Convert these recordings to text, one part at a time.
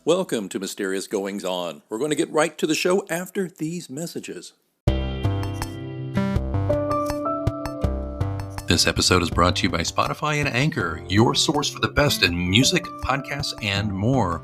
Welcome to Mysterious Goings On. We're going to get right to the show after these messages. This episode is brought to you by Spotify and Anchor, your source for the best in music, podcasts, and more.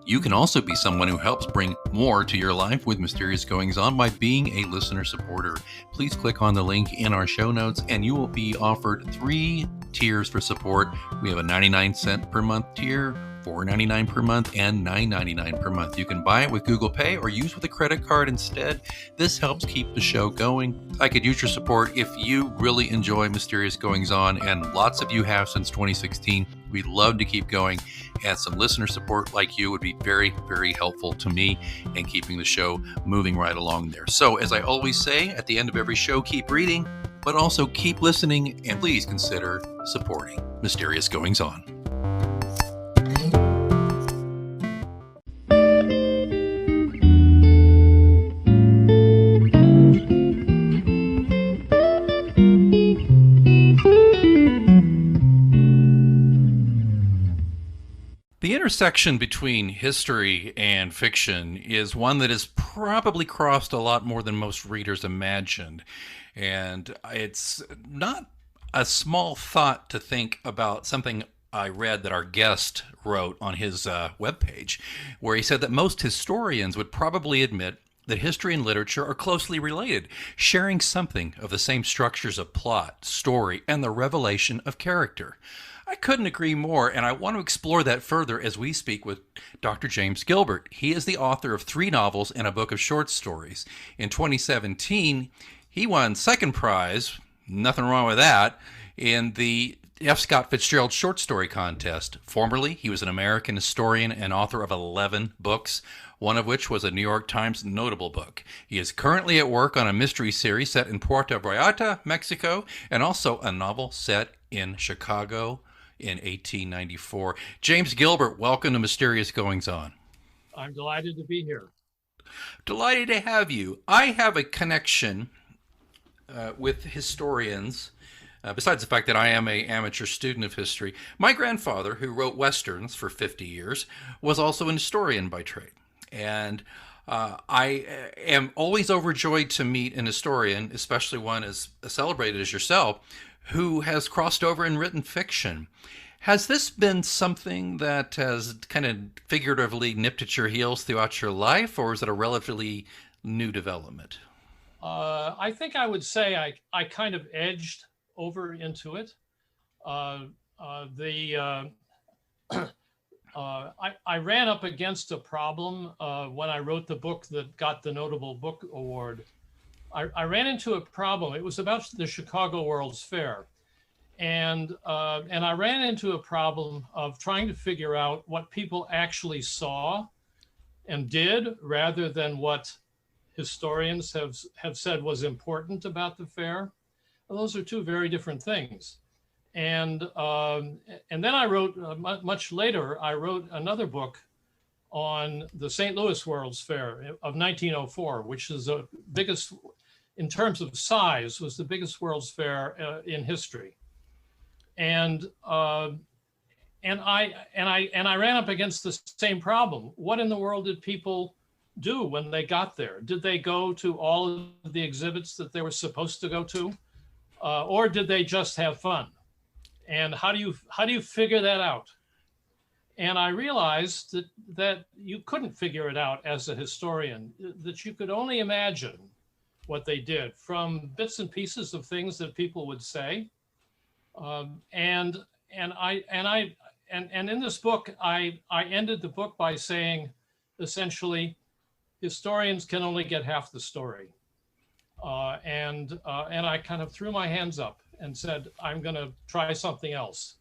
You can also be someone who helps bring more to your life with Mysterious Goings On by being a listener supporter. Please click on the link in our show notes and you will be offered 3 tiers for support. We have a 99-cent per month tier, $4.99 per month, and $9.99 per month. You can buy it with Google Pay or use with a credit card instead. This helps keep the show going. I could use your support if you really enjoy Mysterious Goings On, and lots of you have since 2016. We'd love to keep going, and some listener support like you would be very, very helpful to me in keeping the show moving right along there. So, as I always say, at the end of every show, keep reading, but also keep listening, and please consider supporting Mysterious Goings On. The intersection between history and fiction is one that has probably crossed a lot more than most readers imagined. And it's not a small thought to think about something I read that our guest wrote on his webpage, where he said that most historians would probably admit that history and literature are closely related, sharing something of the same structures of plot, story, and the revelation of character. I couldn't agree more, and I want to explore that further as we speak with Dr. James Gilbert. He is the author of 3 novels and a book of short stories. In 2017, he won second prize, nothing wrong with that, in the F. Scott Fitzgerald Short Story Contest. Formerly, he was an American historian and author of 11 books, one of which was a New York Times notable book. He is currently at work on a mystery series set in Puerto Vallarta, Mexico, and also a novel set in Chicago in 1894. James Gilbert, welcome to Mysterious Goings On. I'm delighted to be here. Delighted to have you. I have a connection with historians, besides the fact that I am an amateur student of history. My grandfather, who wrote Westerns for 50 years, was also an historian by trade. And I am always overjoyed to meet an historian, especially one as celebrated as yourself, who has crossed over and written fiction. Has this been something that has kind of figuratively nipped at your heels throughout your life, or is it a relatively new development? I think I would say I kind of edged over into it. I ran up against a problem when I wrote the book that got the Notable Book Award. I ran into a problem. It was about the Chicago World's Fair. And I ran into a problem of trying to figure out what people actually saw and did rather than what historians have said was important about the fair. And those are 2 very different things. And then I wrote, much later, I wrote another book on the St. Louis World's Fair of 1904, which is the biggest, in terms of size, was the biggest World's Fair in history. And I ran up against the same problem. What in the world did people do when they got there? Did they go to all of the exhibits that they were supposed to go to, or did they just have fun? And how do you figure that out? And I realized that you couldn't figure it out as a historian. That you could only imagine what they did from bits and pieces of things that people would say. And in this book, I ended the book by saying, essentially, historians can only get half the story. And I kind of threw my hands up and said, I'm going to try something else.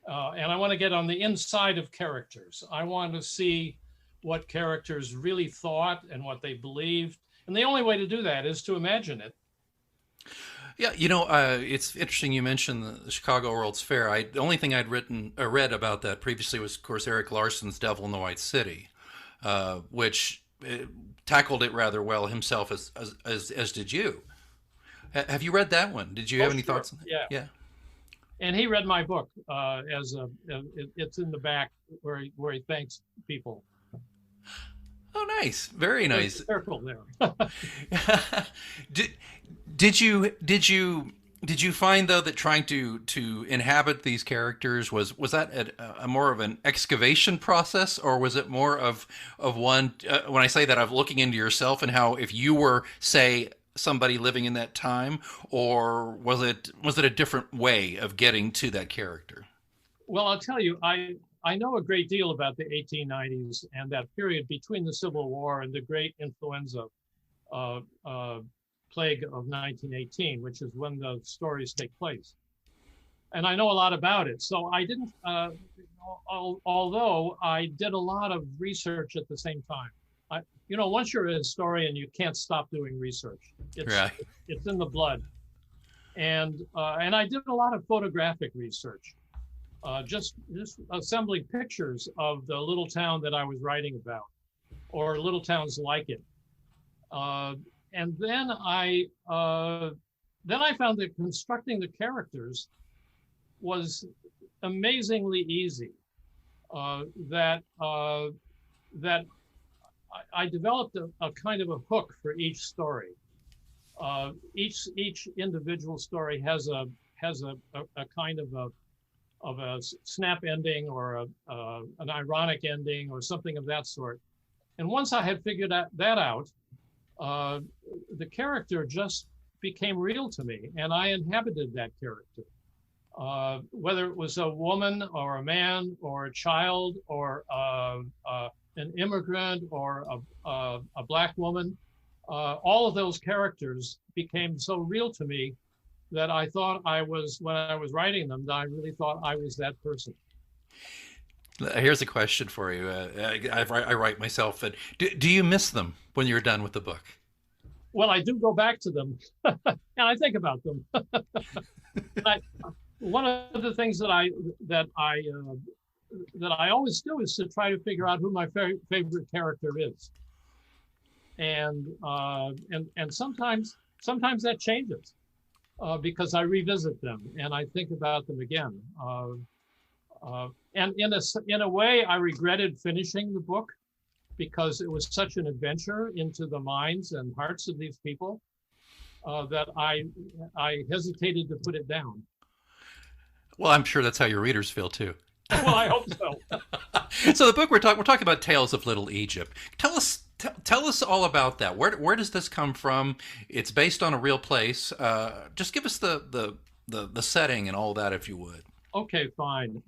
And I want to get on the inside of characters. I want to see what characters really thought and what they believed. And the only way to do that is to imagine it. Yeah, it's interesting you mentioned the Chicago World's Fair. The only thing I'd read about that previously was, of course, Eric Larson's Devil in the White City, which tackled it rather well himself, as did you. Have you read that one? Did you Oh, have any sure. thoughts on that? Yeah. Yeah. And he read my book it's in the back where he thanks people. Oh, nice. Very There's nice. a circle there. did did you find though that trying to inhabit these characters was that a more of an excavation process, or was it more of one when I say that, I'm looking into yourself and how if you were, say, somebody living in that time, or was it a different way of getting to that character? Well, I'll tell you, I know a great deal about the 1890s and that period between the Civil War and the great influenza uh, uh, plague of 1918, which is when the stories take place. And I know a lot about it. So I didn't, although I did a lot of research at the same time. Once you're a historian, you can't stop doing research. Right. It's in the blood. And I did a lot of photographic research, just assembling pictures of the little town that I was writing about, or little towns like it. And then I found that constructing the characters was amazingly easy. That I developed a kind of a hook for each story. Each individual story has a kind of a snap ending, or an ironic ending, or something of that sort. And once I had figured that out, the character just became real to me, and I inhabited that character. Whether it was a woman or a man or a child or an immigrant or a black woman, all of those characters became so real to me that I thought when I was writing them, that I really thought I was that person. Here's a question for you. I write myself, and do you miss them when you're done with the book? Well, I do go back to them and I think about them. One of the things that I always do is to try to figure out who my favorite character is, and sometimes that changes because I revisit them and I think about them again. And in a way, I regretted finishing the book because it was such an adventure into the minds and hearts of these people that I hesitated to put it down. Well, I'm sure that's how your readers feel too. Well, I hope so. So the book we're talking about, Tales of Little Egypt. Tell us all about that. Where does this come from? It's based on a real place. Just give us the setting and all that, if you would. Okay, fine.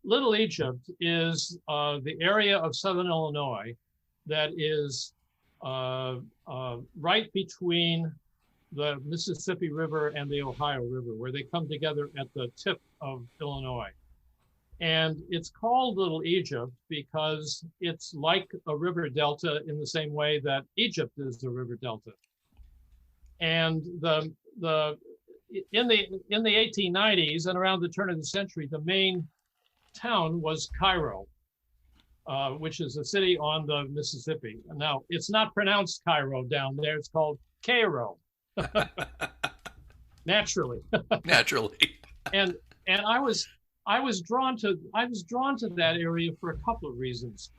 Little Egypt is the area of southern Illinois that is right between the Mississippi River and the Ohio River, where they come together at the tip of Illinois. And it's called Little Egypt because it's like a river delta in the same way that Egypt is a river delta. And in the 1890s and around the turn of the century, the main town was Cairo, which is a city on the Mississippi. Now, it's not pronounced Cairo down there; it's called Cairo, naturally. Naturally. And I was drawn to that area for a couple of reasons.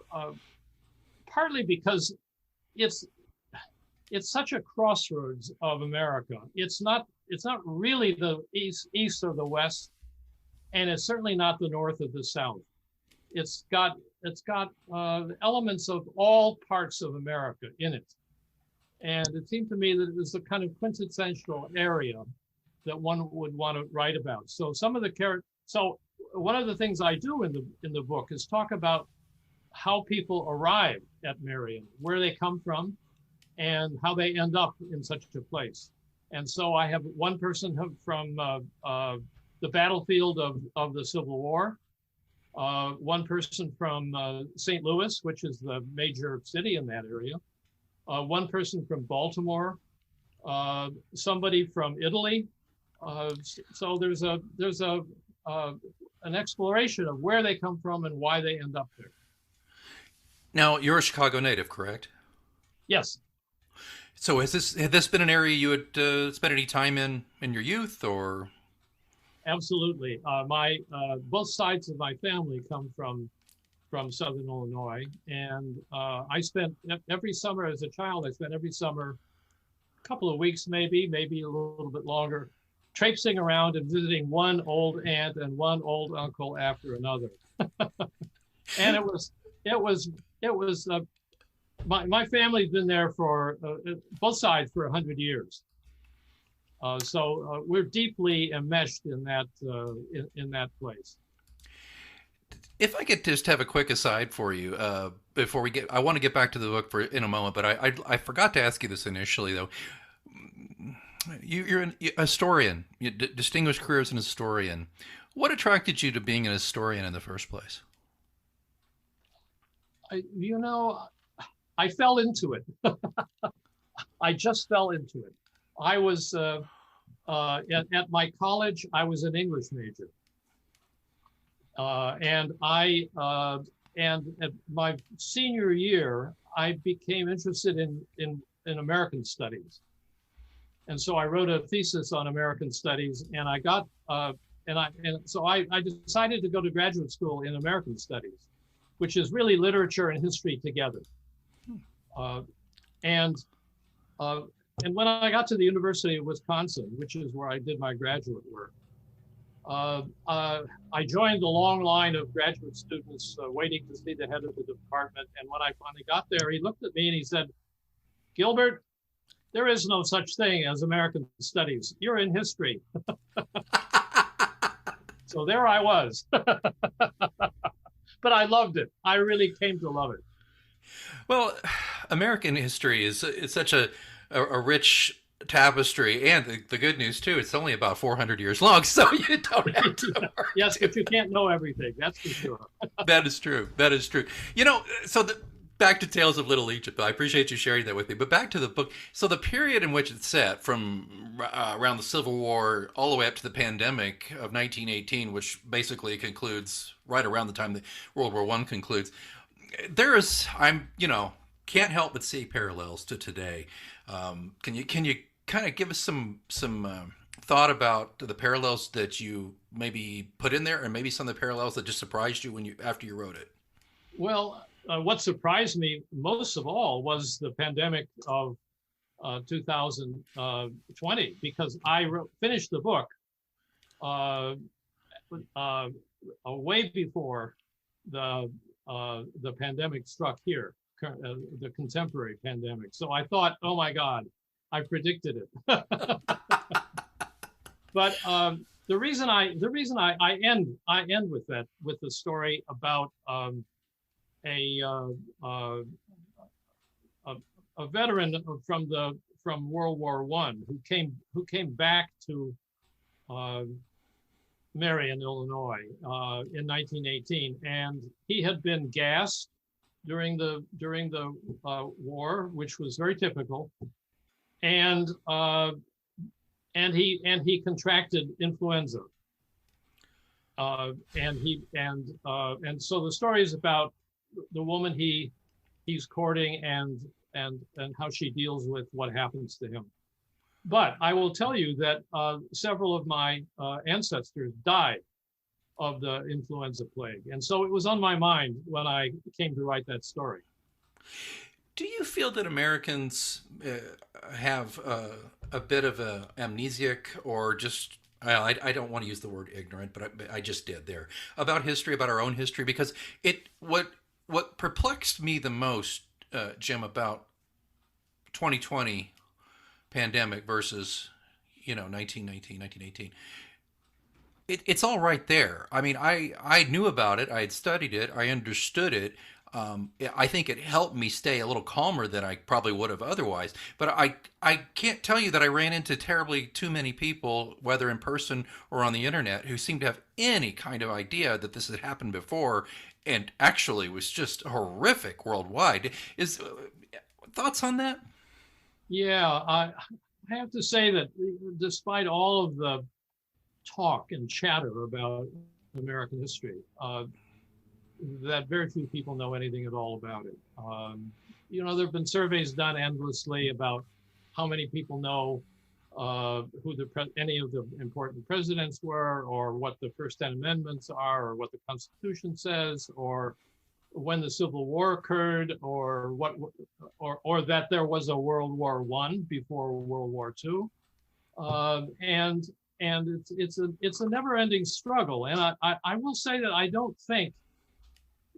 Partly because it's such a crossroads of America. It's not really the east or the west, and it's certainly not the north or the south. It's got elements of all parts of America in it, and it seemed to me that it was the kind of quintessential area that one would want to write about. So one of the things I do in the book is talk about how people arrive at Marion, where they come from, and how they end up in such a place. And so I have one person from the battlefield of the Civil War, one person from St. Louis, which is the major city in that area, one person from Baltimore, somebody from Italy, So there's a uh, an exploration of where they come from and why they end up there. Now, you're a Chicago native, correct? Yes, So had this been an area you had spent any time in your youth, or? absolutely. My both sides of my family come from Southern Illinois, and I spent every summer as a child. I spent every summer a couple of weeks, maybe a little bit longer, traipsing around and visiting one old aunt and one old uncle after another. And it was it was my family's been there for both sides for 100 years. So we're deeply enmeshed in in that place. If I could just have a quick aside for you before we get, I want to get back to the book for in a moment, but I forgot to ask you this initially though. You're a historian. You distinguished career as an historian. What attracted you to being an historian in the first place? You know, I fell into it. I just fell into it. I was at my college. I was an English major, and I and at my senior year, I became interested in American studies, and so I wrote a thesis on American studies, and I got and so I decided to go to graduate school in American studies, which is really literature and history together. Uh, and uh, and when I got to the University of Wisconsin, which is where I did my graduate work, uh, uh, I joined the long line of graduate students waiting to see the head of the department. And when I finally got there, he looked at me and he said, "Gilbert, there is no such thing as American studies. You're in history." So there I was. But I loved it. I really came to love it. Well, American history is such a rich tapestry, and the good news too, it's only about 400 years long, so you don't have to worry. Yes, but you can't know everything. That's for sure. That is true. That is true. You know, so back to Tales of Little Egypt. I appreciate you sharing that with me. But back to the book. So the period in which it's set, from around the Civil War all the way up to the pandemic of 1918, which basically concludes right around the time that World War One concludes. There is, can't help but see parallels to today. Can you kind of give us some thought about the parallels that you maybe put in there, and maybe some of the parallels that just surprised you when you after you wrote it? Well, what surprised me most of all was the pandemic of 2020, because finished the book uh, way before the pandemic struck here, the contemporary pandemic. So I thought, oh my God, I predicted it. But the reason I end with that, with the story about a, uh, uh, a a veteran from World War One who came back to uh, Marion, Illinois, in 1918, and he had been gassed during the war, which was very typical, and he contracted influenza, and so the story is about the woman he's courting, and how she deals with what happens to him. But I will tell you that several of my ancestors died of the influenza plague, and so it was on my mind when I came to write that story. Do you feel that Americans have a bit of a amnesiac, or just I don't want to use the word ignorant, but I just did there, about history, about our own history, because it what perplexed me the most, Jim, about 2020 pandemic versus 1919, 1918. It's all right there. I mean, I knew about it. I had studied it. I understood it. I think it helped me stay a little calmer than I probably would have otherwise. But I can't tell you that I ran into terribly too many people, whether in person or on the internet, who seemed to have any kind of idea that this had happened before, and actually was just horrific worldwide. Is thoughts on that? Yeah, I have to say that despite all of the talk and chatter about American history, that very few people know anything at all about it. There have been surveys done endlessly about how many people know who any of the important presidents were, or what the first 10 amendments are, or what the Constitution says, or when the Civil War occurred, or that there was a World War I before World War II, and it's a never-ending struggle. And I will say that I don't think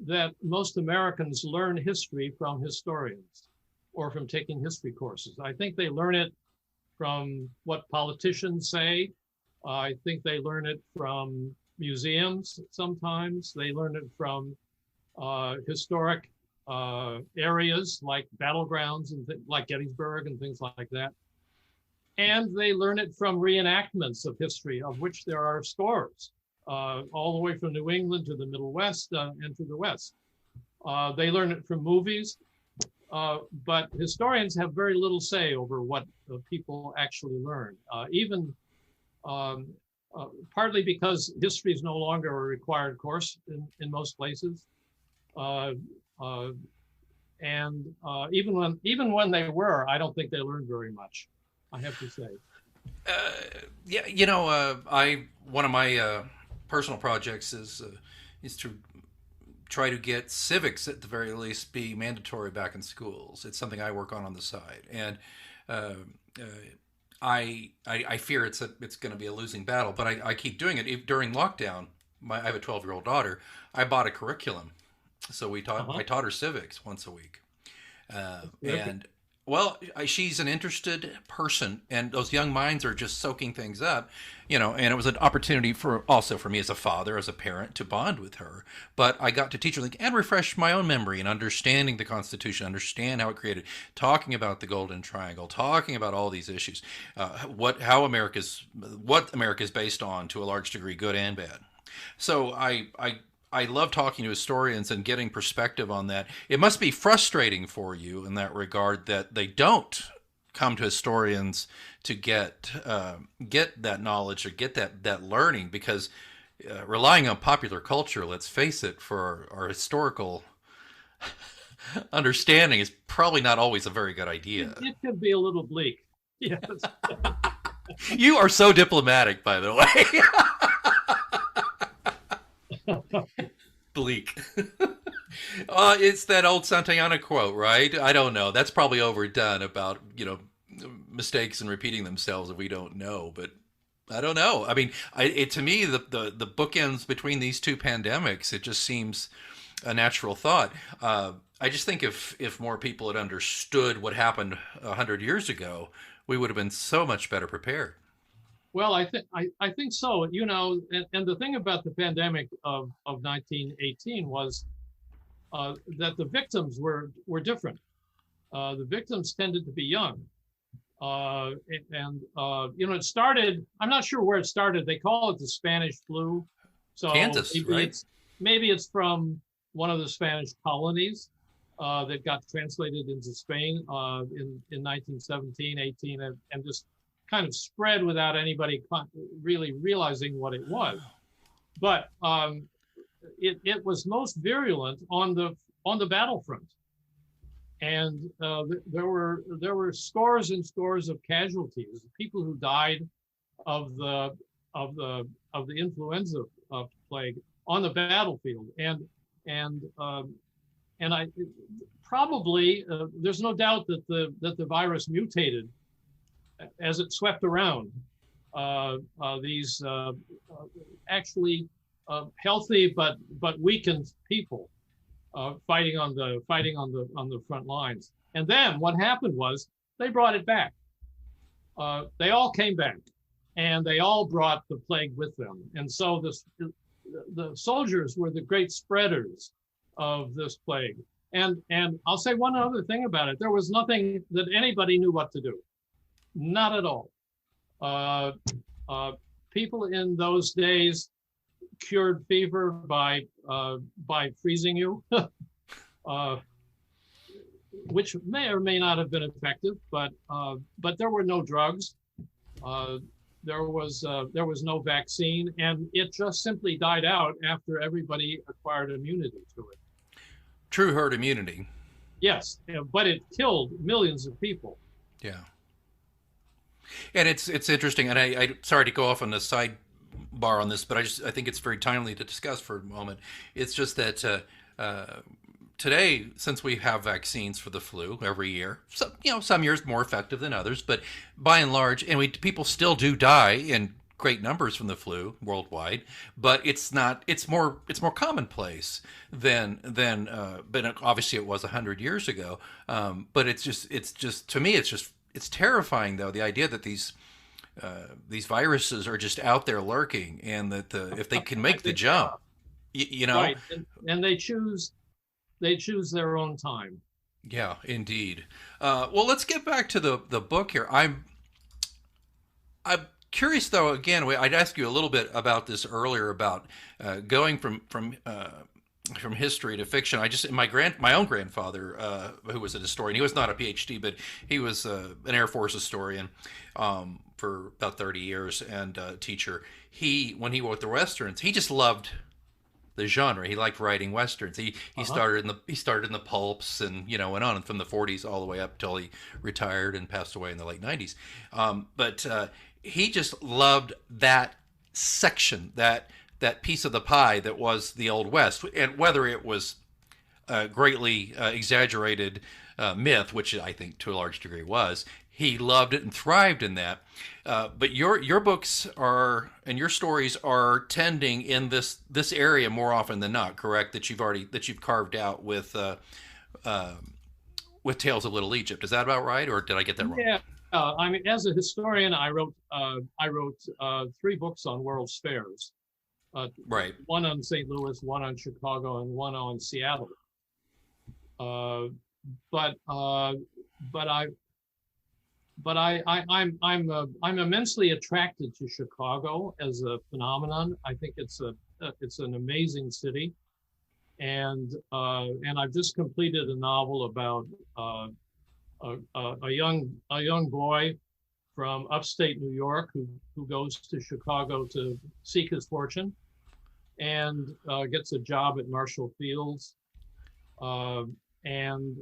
that most Americans learn history from historians or from taking history courses. I think they learn it from what politicians say. I think they learn it from museums sometimes. They learn it from historic areas like battlegrounds and like Gettysburg and things like that. And they learn it from reenactments of history, of which there are scores, all the way from New England to the Middle West and to the West. They learn it from movies, but historians have very little say over what people actually learn, even partly because history is no longer a required course in most places. And even when they were, I don't think they learned very much, I have to say. One of my personal projects is to try to get civics at the very least be mandatory back in schools. It's something I work on the side, and I fear it's going to be a losing battle, but I keep doing it. During lockdown, I have a 12-year-old daughter. I bought a curriculum, so I taught her civics once a week, and well, she's an interested person, and those young minds are just soaking things up, and it was an opportunity for me as a father, as a parent, to bond with her. But I got to teach her and refresh my own memory and understanding the Constitution, understand how it created, talking about the Golden Triangle, talking about all these issues, what America is based on to a large degree, good and bad. So I love talking to historians and getting perspective on that. It must be frustrating for you in that regard that they don't come to historians to get that knowledge or get that learning, because relying on popular culture, let's face it, for our historical understanding is probably not always a very good idea. It could be a little bleak. Yes. You are so diplomatic, by the way. Bleak. It's that old Santayana quote, right? I don't know. That's probably overdone about, mistakes and repeating themselves if we don't know, but I don't know. I mean, to me, the bookends between these two pandemics, it just seems a natural thought. I just think if more people had understood what happened 100 years ago, we would have been so much better prepared. Well, I think so. And the thing about the pandemic of 1918 was that the victims were different. The victims tended to be young, it started. I'm not sure where it started. They call it the Spanish flu. So Kansas, right? Maybe it's from one of the Spanish colonies that got translated into Spain in 1917, 18, and just kind of spread without anybody really realizing what it was. But it was most virulent on the battlefront, and there were scores and scores of casualties, people who died of the influenza plague on the battlefield, and I probably there's no doubt that the virus mutated as it swept around these actually healthy but weakened people fighting on the front lines. And then what happened was they brought it back. They all came back, and they all brought the plague with them. And so the soldiers were the great spreaders of this plague. And I'll say one other thing about it. There was nothing that anybody knew what to do. Not at all. People in those days cured fever by freezing you. which may or may not have been effective, but there were no drugs. There was no vaccine, and it just simply died out after everybody acquired immunity to it. True herd immunity. Yes, but it killed millions of people. Yeah. And it's interesting, and I sorry to go off on a sidebar on this, but I think it's very timely to discuss for a moment. It's just that today, since we have vaccines for the flu every year, some years more effective than others, but by and large, and people still do die in great numbers from the flu worldwide, but it's more commonplace than obviously it was 100 years ago. But it's just to me it's terrifying, though, the idea that these viruses are just out there lurking, and that if they can make the jump, right, and they choose their own time. Yeah, indeed. Well, let's get back to the book here. I'm curious, though. Again, I'd ask you a little bit about this earlier about going from history to fiction. My own grandfather, who was a historian, he was not a PhD, but he was an Air Force historian for about 30 years and teacher. When he wrote the westerns, he just loved the genre. He liked writing westerns. He started in the pulps and went on from the 40s all the way up till he retired and passed away in the late 90s. But he just loved that section, that piece of the pie that was the Old West, and whether it was a greatly exaggerated myth, which I think to a large degree was, he loved it and thrived in that. But your books and your stories are tending in this area more often than not, correct? That you've carved out with Tales of Little Egypt. Is that about right, or did I get that wrong? Yeah. I mean, as a historian, I wrote 3 books on World's Fairs. Right. One on St. Louis, one on Chicago, and one on Seattle. I'm immensely attracted to Chicago as a phenomenon. I think it's an amazing city, and I've just completed a novel about a young boy from upstate New York who goes to Chicago to seek his fortune, and gets a job at Marshall Fields, and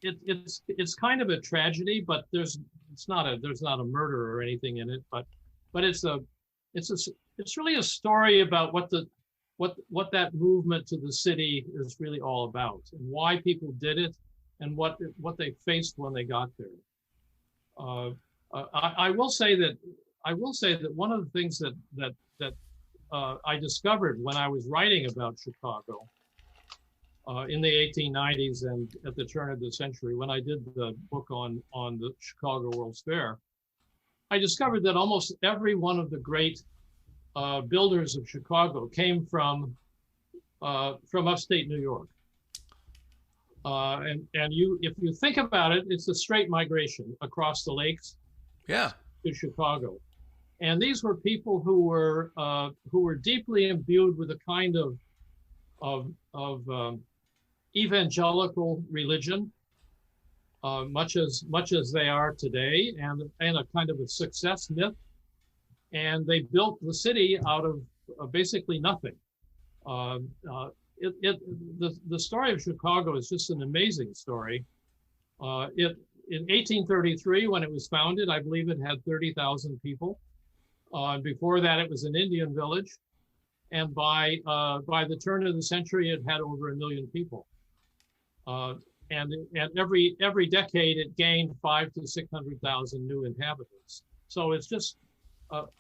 it's kind of a tragedy, but there's not a murder or anything in it, but it's really a story about what that movement to the city is really all about, and why people did it, and what they faced when they got there. I will say that one of the things that I discovered when I was writing about Chicago in the 1890s and at the turn of the century, when I did the book on the Chicago World's Fair, I discovered that almost every one of the great builders of Chicago came from upstate New York. And if you think about it, it's a straight migration across the lakes, to Chicago. And these were people who were deeply imbued with a kind of evangelical religion, much as they are today, and a kind of a success myth. And they built the city out of basically nothing. The story of Chicago is just an amazing story. In 1833, when it was founded, I believe it had 30,000 people. Before that, it was an Indian village, and by the turn of the century, it had over 1 million people. And every decade, it gained 500,000 to 600,000 new inhabitants. So it's just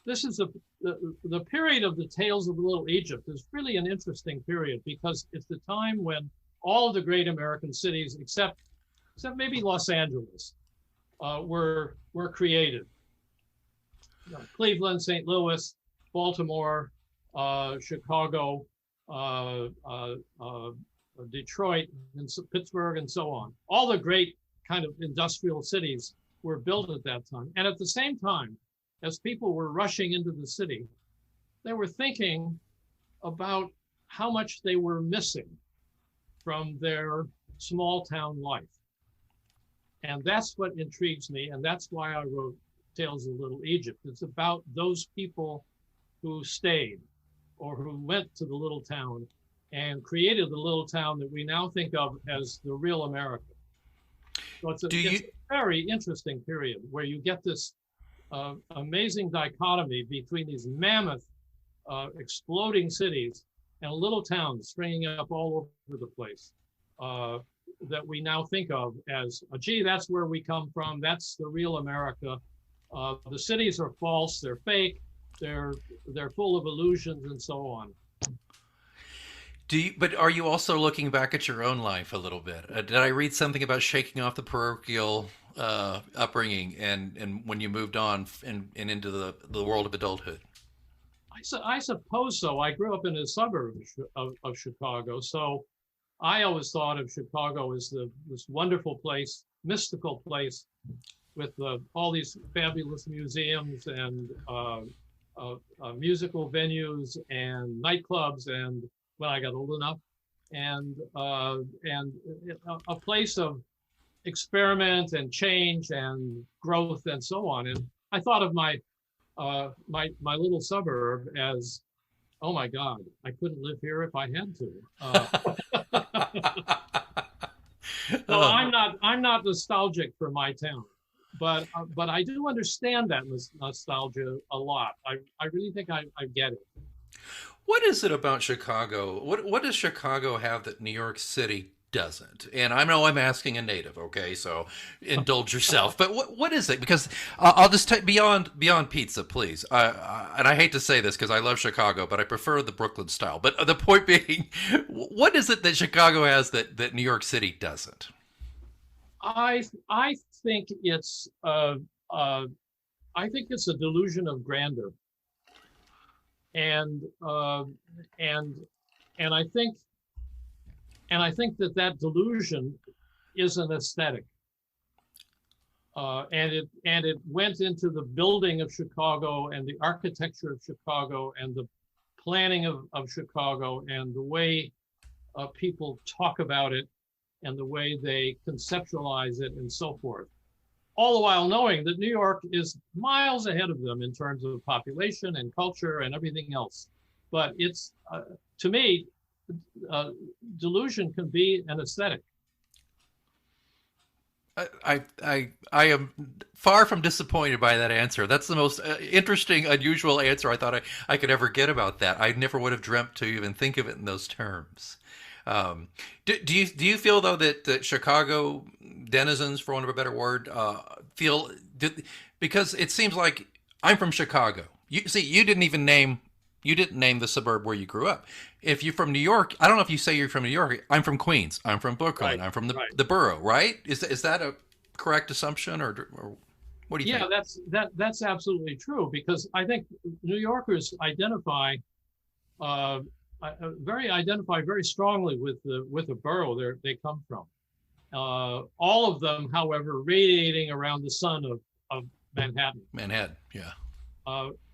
this is the period of the Tales of Little Egypt is really an interesting period, because it's the time when all of the great American cities, except maybe Los Angeles, were created. Cleveland, St. Louis, Baltimore, Chicago, Detroit, and Pittsburgh, and so on. All the great kind of industrial cities were built at that time. And at the same time, as people were rushing into the city, they were thinking about how much they were missing. from their small town life. And that's what intrigues me. And that's why I wrote Tales of Little Egypt. It's about those people who stayed or who went to the little town and created the little town that we now think of as the real America. So it's a very interesting period where you get this amazing dichotomy between these mammoth exploding cities and a little town springing up all over the place that we now think of as, gee, that's where we come from. That's the real America. The cities are false. They're fake. They're full of illusions and so on. But are you also looking back at your own life a little bit? Did I read something about shaking off the parochial upbringing and when you moved on and into the world of adulthood? I suppose so. I grew up in a suburb of Chicago, so I always thought of Chicago as this wonderful place, mystical place, with all these fabulous museums and musical venues and nightclubs, and when I got old enough, and a place of experiment and change and growth and so on. And I thought of my little suburb as, oh my God, I couldn't live here if I had to. So I'm not nostalgic for my town, but I do understand that nostalgia a lot. I really think I get it. What is it about Chicago? What does Chicago have that New York City doesn't? And I know I'm asking a native, okay, so indulge yourself. But what is it? Because I'll just take beyond pizza, please. And I hate to say this because I love Chicago, but I prefer the Brooklyn style. But the point being, what is it that Chicago has that New York City doesn't? I think it's I think it's a delusion of grandeur, and I think that delusion is an aesthetic, and it went into the building of Chicago and the architecture of Chicago and the planning of Chicago and the way people talk about it and the way they conceptualize it and so forth. All the while knowing that New York is miles ahead of them in terms of population and culture and everything else. But it's, to me, delusion can be an aesthetic. I am far from disappointed by that answer. That's the most interesting, unusual answer I thought I could ever get about that. I never would have dreamt to even think of it in those terms. Do you feel though that Chicago denizens, for want of a better word, feel because it seems like I'm from Chicago. You see, you didn't name the suburb where you grew up. If you're from New York, I don't know if you say you're from New York. I'm from Queens. I'm from Brooklyn. Right. I'm from Right. the borough. Right? Is that a correct assumption, or what do you think? Yeah, that's absolutely true, because I think New Yorkers identify very strongly with the borough they come from. All of them, however, radiating around the sun of Manhattan. Manhattan, yeah.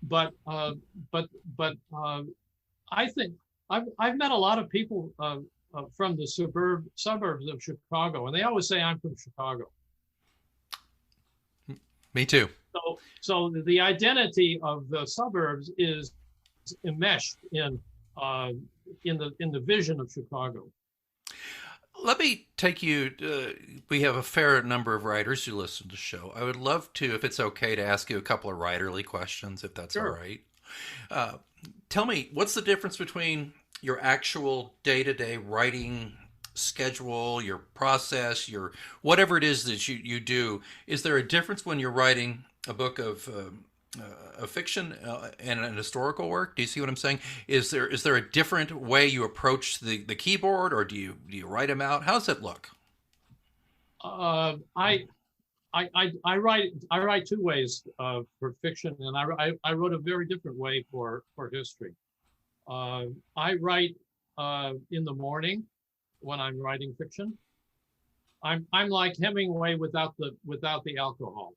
But I think I've met a lot of people from the suburbs of Chicago, and they always say I'm from Chicago. Me too. So the identity of the suburbs is enmeshed in the vision of Chicago. Let me take you. We have a fair number of writers who listen to the show. I would love to, if it's okay, to ask you a couple of writerly questions, if that's Sure. all right. Tell me, what's the difference between your actual day-to-day writing schedule, your process, your whatever it is that you do? Is there a difference when you're writing a book of fiction and an historical work? Do you see what I'm saying? Is there a different way you approach the keyboard, or do you write them out? How does it look? I write two ways for fiction, and I wrote a very different way for history. I write in the morning when I'm writing fiction. I'm like Hemingway without the alcohol.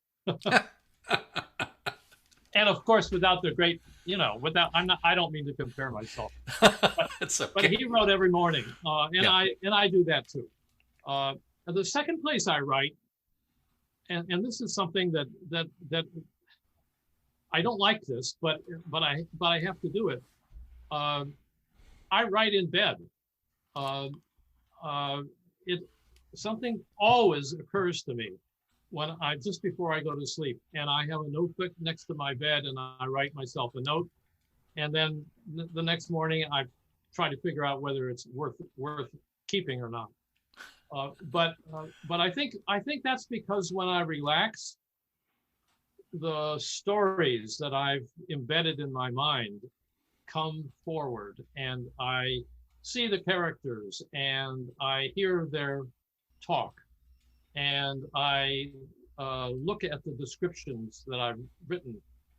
And of course, without the great, without I don't mean to compare myself, but It's but okay. he wrote every morning, and Yeah. I do that too. Uh, the second place I write, and this is something that I don't like this, but I have to do it. Uh, I write in bed. Uh, uh, it Something always occurs to me when I just before I go to sleep, and I have a notebook next to my bed, and I write myself a note, and then the next morning I try to figure out whether it's worth keeping or not. But I think that's because when I relax, the stories that I've embedded in my mind come forward, and I see the characters and I hear their talk, and I look at the descriptions that I've written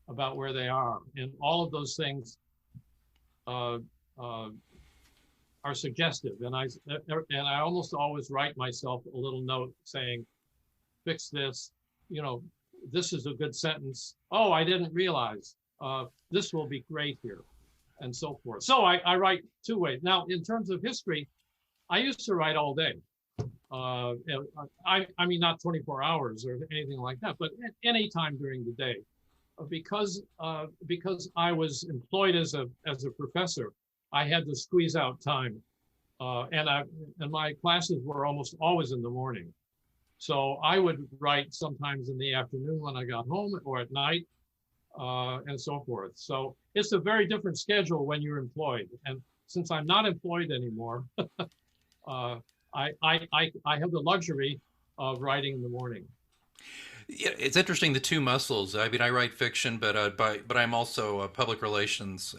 about where they are, and all of those things uh, uh, are suggestive. And I almost always write myself a little note saying, "Fix this," you know, "This is a good sentence. Oh, I didn't realize. This will be great here," and so forth. So I write two ways. Now, in terms of history, I used to write all day. Uh, I mean, not 24 hours or anything like that, but any time during the day, because I was employed as a professor, I had to squeeze out time, and my classes were almost always in the morning. So I would write sometimes in the afternoon when I got home, or at night, and so forth. So it's a very different schedule when you're employed. And since I'm not employed anymore, uh, I have the luxury of writing in the morning. Yeah, it's interesting the two muscles. I mean, I write fiction, but I'm also a public relations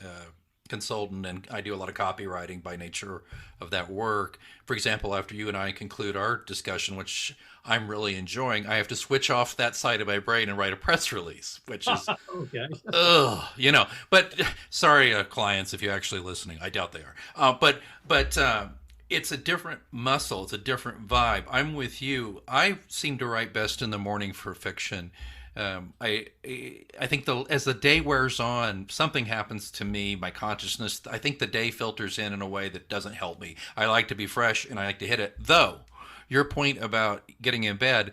consultant, and I do a lot of copywriting by nature of that work. For example, after you and I conclude our discussion, which I'm really enjoying, I have to switch off that side of my brain and write a press release, which is Okay. ugh, you know. But sorry, clients, if you're actually listening, I doubt they are. But it's a different muscle. It's a different vibe. I'm with you. I seem to write best in the morning for fiction. I think as the day wears on, something happens to me. My consciousness. I think the day filters in a way that doesn't help me. I like to be fresh and I like to hit it. Though your point about getting in bed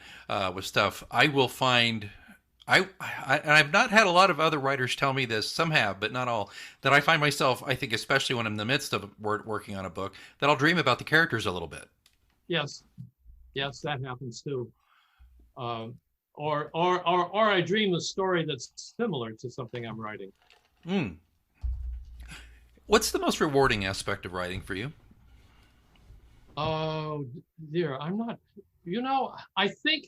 with stuff, I will find and I've not had a lot of other writers tell me this. Some have, but not all. That I find myself, I think, especially when I'm in the midst of working on a book, that I'll dream about the characters a little bit. Yes, yes, that happens too. Uh, or I dream a story that's similar to something I'm writing. Mm. What's the most rewarding aspect of writing for you? Oh dear, I'm not. You know, I think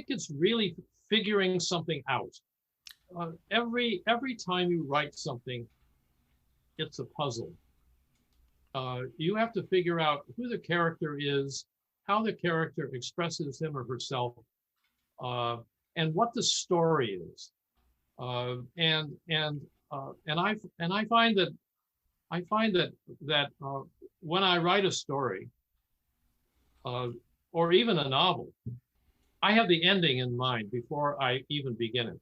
it's really figuring something out. Every time you write something, it's a puzzle. You have to figure out who the character is, how the character expresses him or herself, uh, and what the story is. And I find that when I write a story, uh, or even a novel, I have the ending in mind before I even begin it,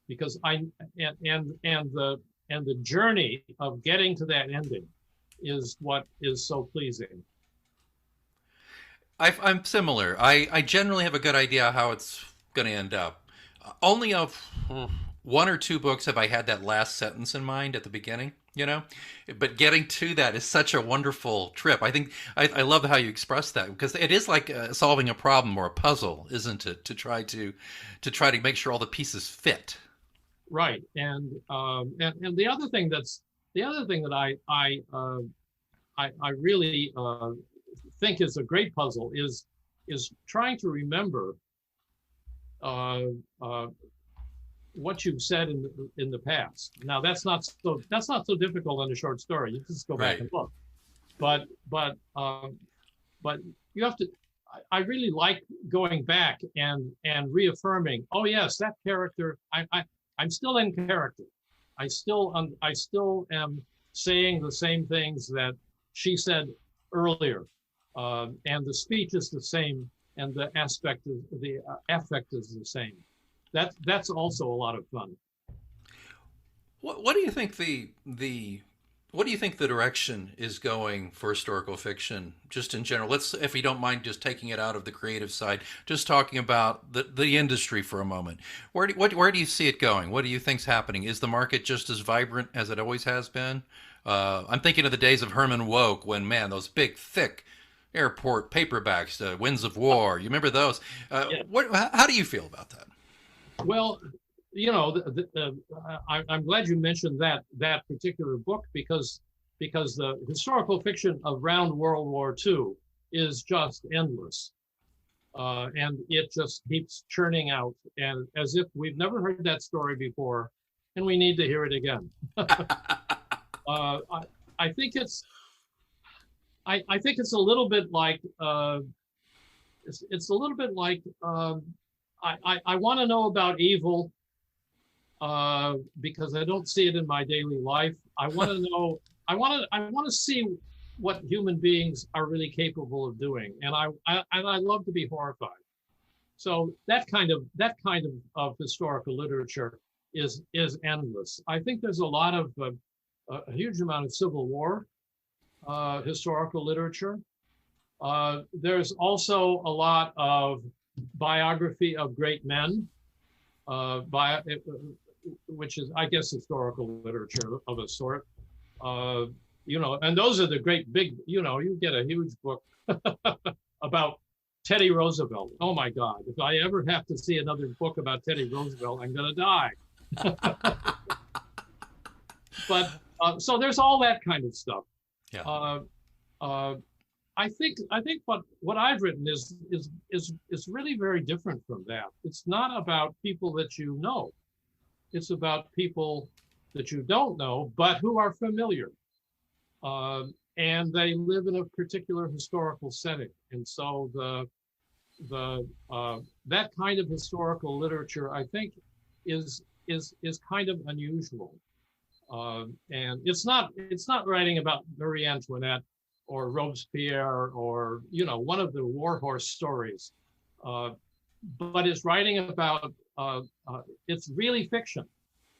because and the journey of getting to that ending is what is so pleasing. I'm similar. I generally have a good idea how it's going to end up. Only of one or two books have I had that last sentence in mind at the beginning, you know? But getting to that is such a wonderful trip. I think I love how you express that, because it is like solving a problem or a puzzle, isn't it? To try to make sure all the pieces fit. Right. And the other thing that I really think is a great puzzle is trying to remember uh, uh, what you've said in the past. Now that's not so difficult in a short story. You just go back Right. and look. But um, but you have to. I really like going back and reaffirming. Oh yes, that character. I'm still in character. I still am saying the same things that she said earlier, and the speech is the same, and the affect is the same. that's also a lot of fun. What do you think what do you think the direction is going for historical fiction, just in general? Let's, if you don't mind, just taking it out of the creative side, just talking about the industry for a moment. Where do you see it going? What do you think's happening? Is the market just as vibrant as it always has been? I'm thinking of the days of Herman Wouk, when, man, those big, thick airport paperbacks, Winds of War. You remember those? Yeah. How do you feel about that? Well, I'm glad you mentioned that particular book, because the historical fiction around World War II is just endless, and it just keeps churning out, and as if we've never heard that story before, and we need to hear it again. I think it's a little bit like it's a little bit like I want to know about evil, because I don't see it in my daily life. I want to know. I want to see what human beings are really capable of doing, and I love to be horrified. So that kind of historical literature is endless. I think there's a lot of a huge amount of Civil War historical literature. There's also a lot of biography of great men, which is, I guess, historical literature of a sort. And those are the great big, you get a huge book about Teddy Roosevelt. Oh my God, if I ever have to see another book about Teddy Roosevelt, I'm going to die. But so there's all that kind of stuff. Yeah. Uh, I think what I've written is really very different from that. It's not about people that you know. It's about people that you don't know, but who are familiar. And they live in a particular historical setting. And so that kind of historical literature, I think, is kind of unusual. And it's not writing about Marie Antoinette or Robespierre or one of the warhorse stories, but it's writing about it's really fiction,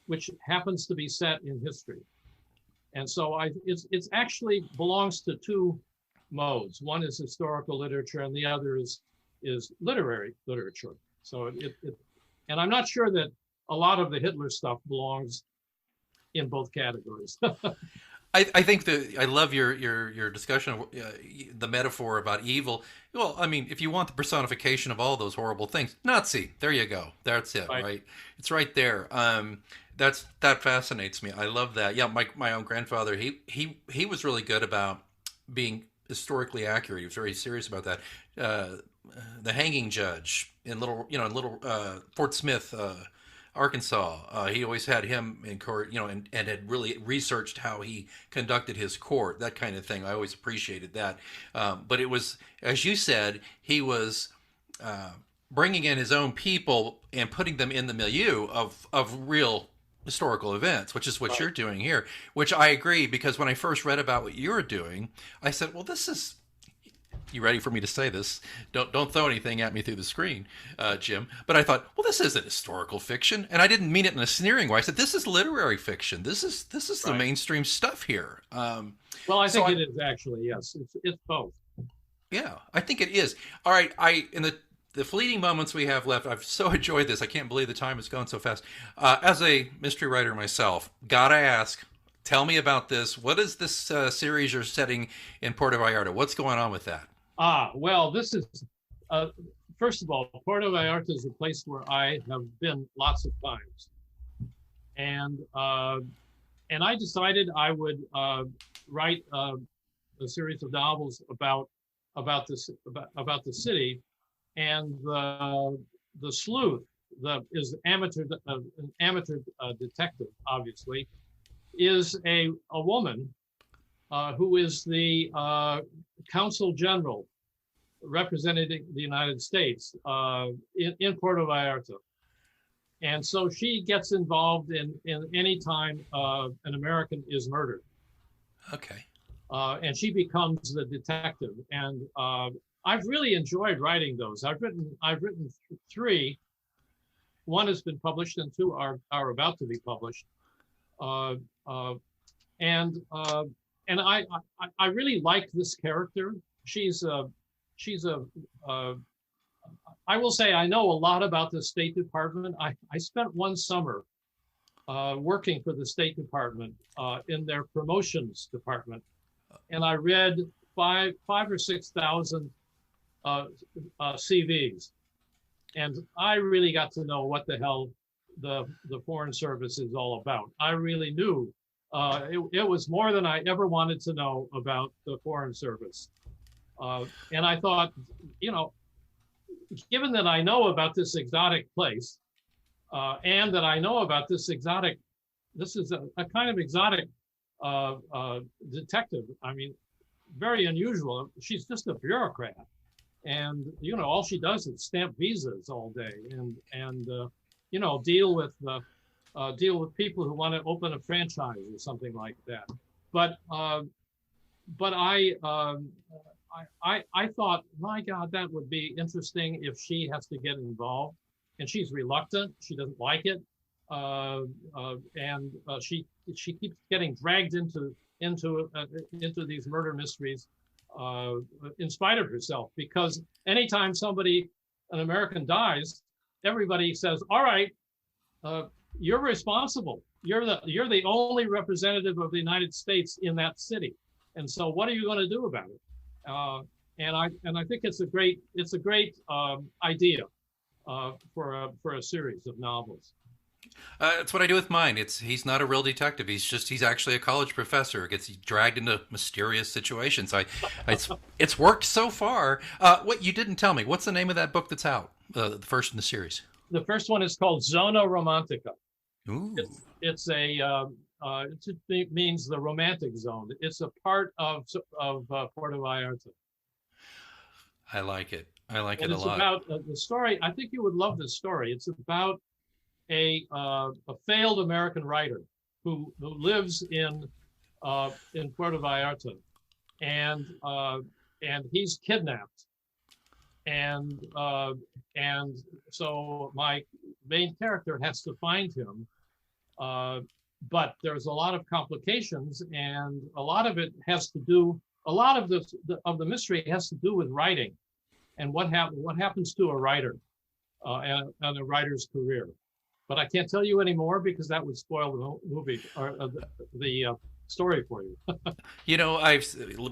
which happens to be set in history. And so it's actually belongs to two modes. One is historical literature, and the other is literary literature. So and I'm not sure that a lot of the Hitler stuff belongs in both categories. I think that I love your discussion of the metaphor about evil. Well, I mean, if you want the personification of all those horrible things, Nazi. There you go. That's it, right? It's right there. That fascinates me. I love that. Yeah, my own grandfather. He was really good about being historically accurate. He was very serious about that. The hanging judge in little Fort Smith, Arkansas. He always had him in court, and had really researched how he conducted his court, that kind of thing. I always appreciated that. But it was, as you said, he was bringing in his own people and putting them in the milieu of real historical events, which is what you're doing here, which I agree, because when I first read about what you were doing, I said, well, this is, you ready for me to say this? Don't throw anything at me through the screen, Jim. But I thought, well, this isn't historical fiction, and I didn't mean it in a sneering way. I said, this is literary fiction. This is the mainstream stuff here. Well, I think it is actually, yes. It's both. Yeah, I think it is. All right, in the fleeting moments we have left, I've so enjoyed this. I can't believe the time has gone so fast. As a mystery writer myself, gotta ask, tell me about this. What is this series you're setting in Puerto Vallarta? What's going on with that? Well, this is, first of all, Puerto Vallarta is a place where I have been lots of times. And I decided I would write a series of novels about the city. And the sleuth, is an amateur detective, obviously, is a woman who is the consul general representing the United States in Puerto Vallarta. And so she gets involved in any time an American is murdered. Okay. And she becomes the detective. And I've really enjoyed writing those. I've written three, one has been published and two are about to be published. Uh, uh, and uh, and I really like this character. She's a uh, I will say I know a lot about the State Department. I spent one summer working for the State Department in their promotions department, and I read five or 6,000 CVs, and I really got to know what the hell the Foreign Service is all about. I really knew it was more than I ever wanted to know about the Foreign Service, and I thought, given that I know about this exotic place, and that I know about this is a kind of exotic detective. I mean, very unusual. She's just a bureaucrat, and all she does is stamp visas all day, and deal with people who want to open a franchise or something like that. But I thought, my God, that would be interesting if she has to get involved, and she's reluctant. She doesn't like it, and she keeps getting dragged into these murder mysteries in spite of herself. Because anytime an American dies, everybody says, "All right, you're responsible. You're the only representative of the United States in that city, and so what are you going to do about it?" And I think it's a great idea for a series of novels. That's what I do with mine. He's not a real detective. He's actually a college professor. Gets dragged into mysterious situations. It's worked so far. What you didn't tell me? What's the name of that book that's out? The first in the series. The first one is called Zona Romantica. Ooh. It means the romantic zone. It's a part of Puerto Vallarta. I like it. I like and it a lot. It's about the story. I think you would love this story. It's about a failed American writer who lives in Puerto Vallarta, and he's kidnapped, and so my main character has to find him, but there's a lot of complications, and a lot of the mystery has to do with writing, and what happens to a writer and a writer's career. But I can't tell you any more because that would spoil the movie or the story for you.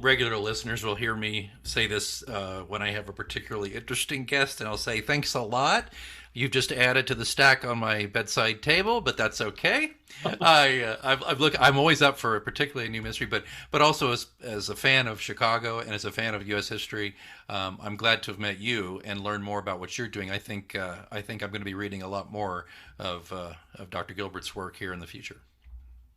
Regular listeners will hear me say this when I have a particularly interesting guest, and I'll say, "Thanks a lot. You've just added to the stack on my bedside table, but that's okay." I'm always up for particularly a new mystery, but also as a fan of Chicago and as a fan of U.S. history, I'm glad to have met you and learn more about what you're doing. I think I'm going to be reading a lot more of Dr. Gilbert's work here in the future.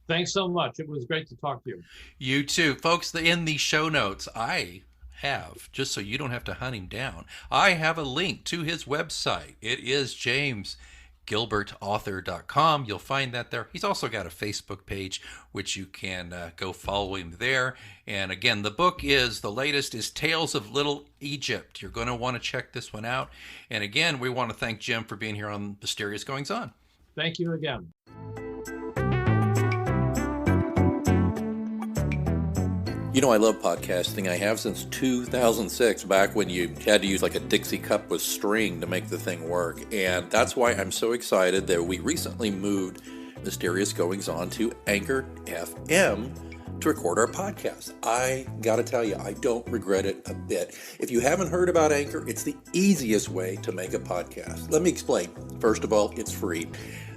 Thanks so much. It was great to talk to you. You too. Folks, in the show notes, I have, just so you don't have to hunt him down, I have a link to his website. It is jamesgilbertauthor.com. You'll find that there. He's also got a Facebook page, which you can go follow him there. And again, the latest is Tales of Little Egypt. You're going to want to check this one out. And again, we want to thank Jim for being here on Mysterious Goings On. Thank you again. I love podcasting. I have since 2006, back when you had to use like a Dixie cup with string to make the thing work. And that's why I'm so excited that we recently moved Mysterious Goings On to Anchor FM to record our podcast. I gotta tell you, I don't regret it a bit. If you haven't heard about Anchor, it's the easiest way to make a podcast. Let me explain. First of all, it's free.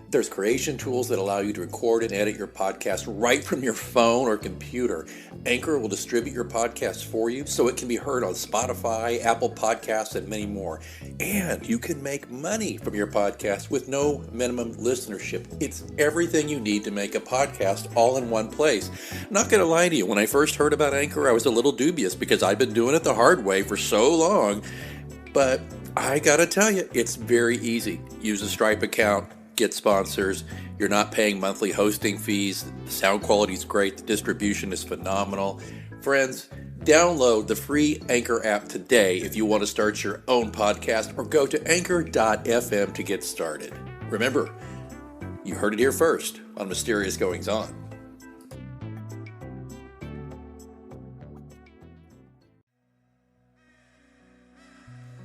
There's creation tools that allow you to record and edit your podcast right from your phone or computer. Anchor will distribute your podcast for you so it can be heard on Spotify, Apple Podcasts, and many more. And you can make money from your podcast with no minimum listenership. It's everything you need to make a podcast all in one place. Not going to lie to you, when I first heard about Anchor, I was a little dubious because I've been doing it the hard way for so long. But I got to tell you, it's very easy. Use a Stripe account. Get sponsors. You're not paying monthly hosting fees. The sound quality is great. The distribution is phenomenal. Friends, download the free Anchor app today if you want to start your own podcast, or go to anchor.fm to get started. Remember, you heard it here first on Mysterious Goings On.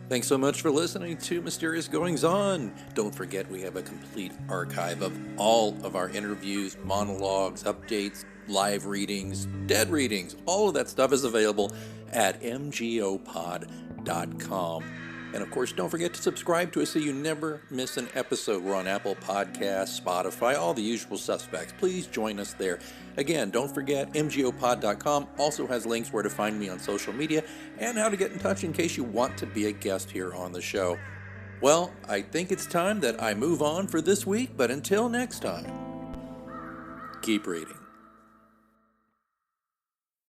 Thanks so much for listening to Mysterious Goings On. Don't forget we have a complete archive of all of our interviews, monologues, updates, live readings, dead readings. All of that stuff is available at mgopod.com. And of course, don't forget to subscribe to us so you never miss an episode. We're on Apple Podcasts, Spotify, all the usual suspects. Please join us there. Again, don't forget, mgopod.com also has links where to find me on social media and how to get in touch in case you want to be a guest here on the show. Well, I think it's time that I move on for this week, but until next time, keep reading.